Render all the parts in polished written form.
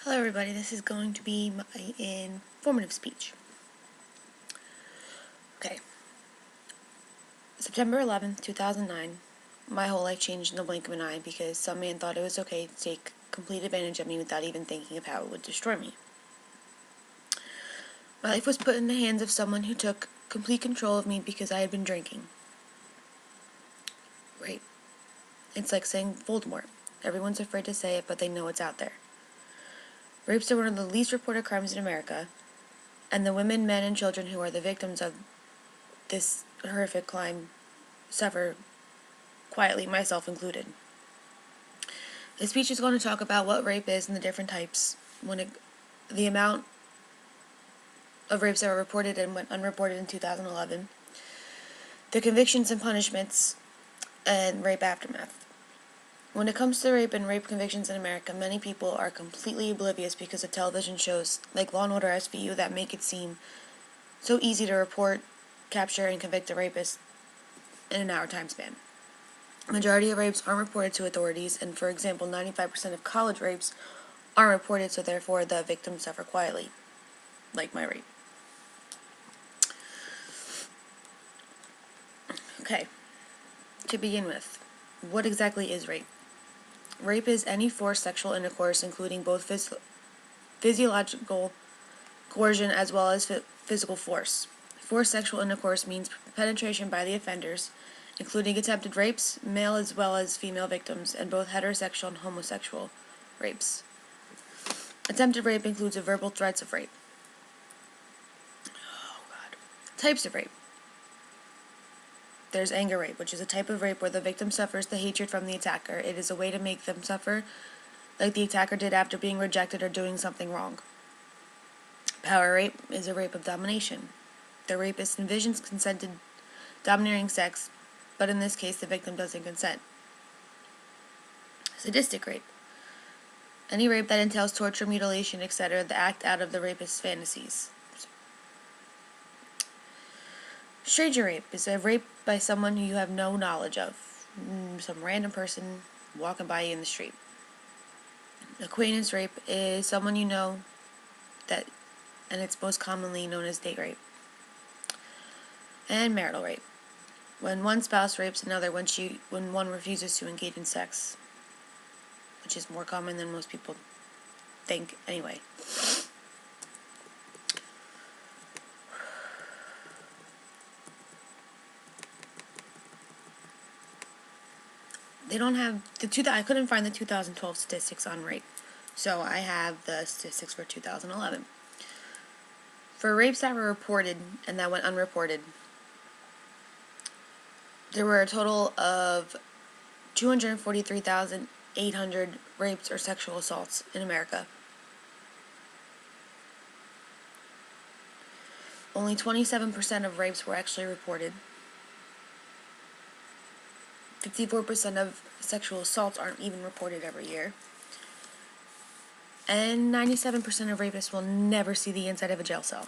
Hello everybody, this is going to be my informative speech. Okay. September 11th, 2009, my whole life changed in the blink of an eye because some man thought it was okay to take complete advantage of me without even thinking of how it would destroy me. My life was put in the hands of someone who took complete control of me because I had been drinking. Right. It's like saying Voldemort. Everyone's afraid to say it, but they know it's out there. Rapes are one of the least reported crimes in America, and the women, men, and children who are the victims of this horrific crime suffer quietly, myself included. This speech is going to talk about what rape is and the different types, the amount of rapes that were reported and went unreported in 2011, the convictions and punishments, and rape aftermath. When it comes to rape and rape convictions in America, many people are completely oblivious because of television shows like Law & Order SVU that make it seem so easy to report, capture, and convict a rapist in an hour time span. Majority of rapes aren't reported to authorities, and for example, 95% of college rapes aren't reported, so therefore the victims suffer quietly, like my rape. Okay, to begin with, what exactly is rape? Rape is any forced sexual intercourse, including both physiological coercion as well as physical force. Forced sexual intercourse means penetration by the offenders, including attempted rapes, male as well as female victims, and both heterosexual and homosexual rapes. Attempted rape includes the verbal threats of rape. Types of rape. There's anger rape, which is a type of rape where the victim suffers the hatred from the attacker. It is a way to make them suffer like the attacker did after being rejected or doing something wrong. Power rape is a rape of domination. The rapist envisions consented domineering sex, but in this case the victim doesn't consent. Sadistic rape. Any rape that entails torture, mutilation, etc., the act out of the rapist's fantasies. Stranger rape is a rape by someone who you have no knowledge of. Some random person walking by you in the street. Acquaintance rape is someone you know and it's most commonly known as date rape. And marital rape. When one spouse rapes another when one refuses to engage in sex. Which is more common than most people think anyway. They don't have I couldn't find the 2012 statistics on rape, so I have the statistics for 2011. For rapes that were reported and that went unreported, there were a total of 243,800 rapes or sexual assaults in America. Only 27% of rapes were actually reported. 54% of sexual assaults aren't even reported every year. And 97% of rapists will never see the inside of a jail cell.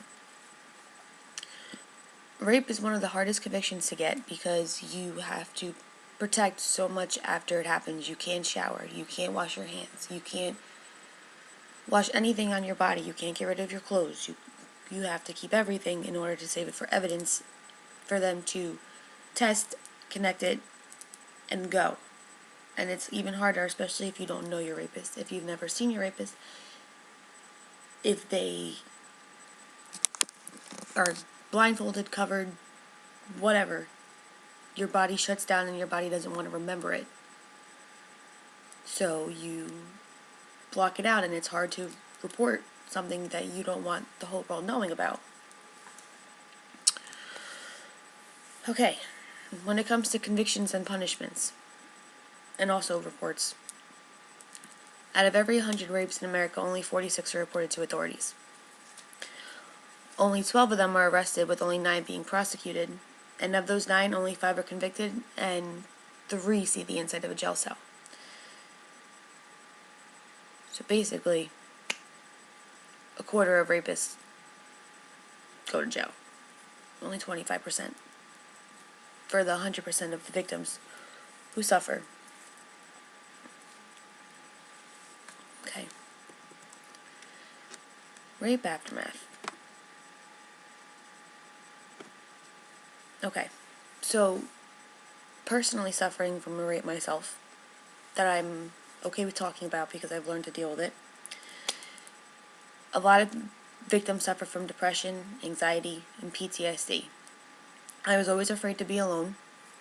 Rape is one of the hardest convictions to get because you have to protect so much after it happens. You can't shower, you can't wash your hands, you can't wash anything on your body, you can't get rid of your clothes. You have to keep everything in order to save it for evidence for them to test, connect it, and go. And it's even harder, especially if you don't know your rapist, if you've never seen your rapist, if they are blindfolded, covered, whatever. Your body shuts down and your body doesn't want to remember it. So you block it out, and it's hard to report something that you don't want the whole world knowing about. Okay, when it comes to convictions and punishments, and also reports, out of every 100 rapes in America, only 46 are reported to authorities. Only 12 of them are arrested, with only 9 being prosecuted, and of those 9, only 5 are convicted, and 3 see the inside of a jail cell. So basically, a quarter of rapists go to jail. Only 25% for the 100% of the victims who suffer. Okay. Rape aftermath. Okay, so personally suffering from a rape myself, that I'm okay with talking about because I've learned to deal with it. A lot of victims suffer from depression, anxiety, and PTSD. I was always afraid to be alone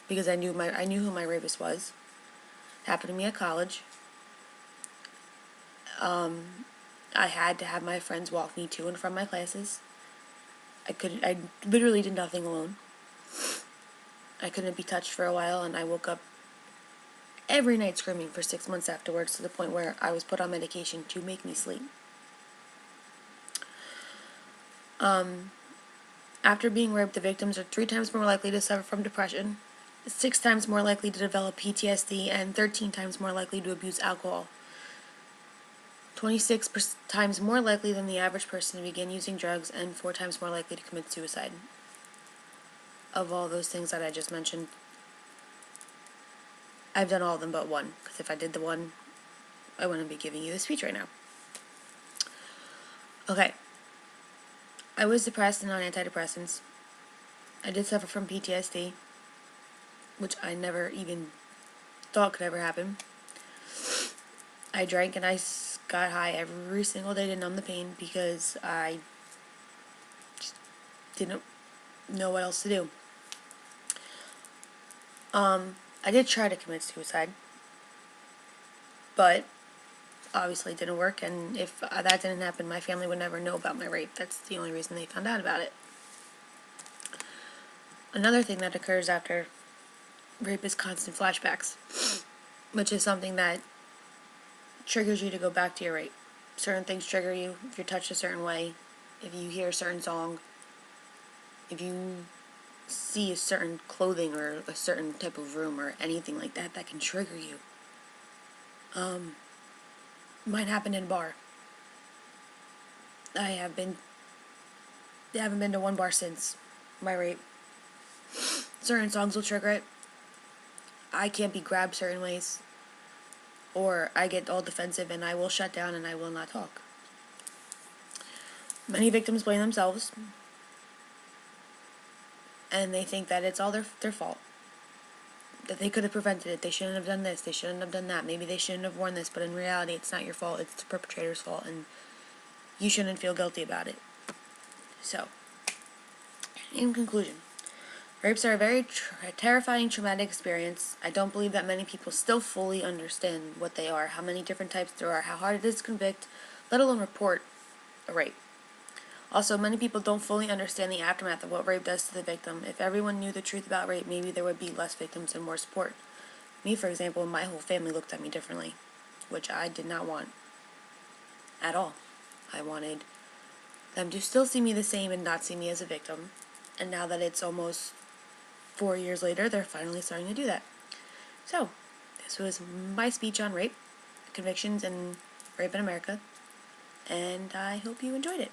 because I knew who my rapist was. It happened to me at college. I had to have my friends walk me to and from my classes. I literally did nothing alone. I couldn't be touched for a while, and I woke up every night screaming for 6 months afterwards, to the point where I was put on medication to make me sleep. After being raped, the victims are 3 times more likely to suffer from depression, 6 times more likely to develop PTSD, and 13 times more likely to abuse alcohol. 26 times more likely than the average person to begin using drugs, and 4 times more likely to commit suicide. Of all those things that I just mentioned, I've done all of them but one, because if I did the one, I wouldn't be giving you this speech right now. Okay. I was depressed and on antidepressants. I did suffer from PTSD, which I never even thought could ever happen. I drank and I got high every single day to numb the pain because I just didn't know what else to do. I did try to commit suicide, but obviously it didn't work, and if that didn't happen, my family would never know about my rape. That's the only reason they found out about it. Another thing that occurs after rape is constant flashbacks, which is something that triggers you to go back to your rape. Certain things trigger you if you're touched a certain way, if you hear a certain song, if you see a certain clothing or a certain type of room or anything like that that can trigger you. Mine happened in a bar. I haven't been to one bar since my rape. Certain songs will trigger it. I can't be grabbed certain ways. Or I get all defensive and I will shut down and I will not talk. Many victims blame themselves, and they think that it's all their fault. That they could have prevented it. They shouldn't have done this. They shouldn't have done that. Maybe they shouldn't have worn this. But in reality, it's not your fault. It's the perpetrator's fault. And you shouldn't feel guilty about it. So, in conclusion, rapes are a very terrifying, traumatic experience. I don't believe that many people still fully understand what they are, how many different types there are, how hard it is to convict, let alone report a rape. Also, many people don't fully understand the aftermath of what rape does to the victim. If everyone knew the truth about rape, maybe there would be less victims and more support. Me, for example, my whole family looked at me differently, which I did not want at all. I wanted them to still see me the same and not see me as a victim. And now that it's almost 4 years later, they're finally starting to do that. So, this was my speech on rape, convictions, and rape in America, and I hope you enjoyed it.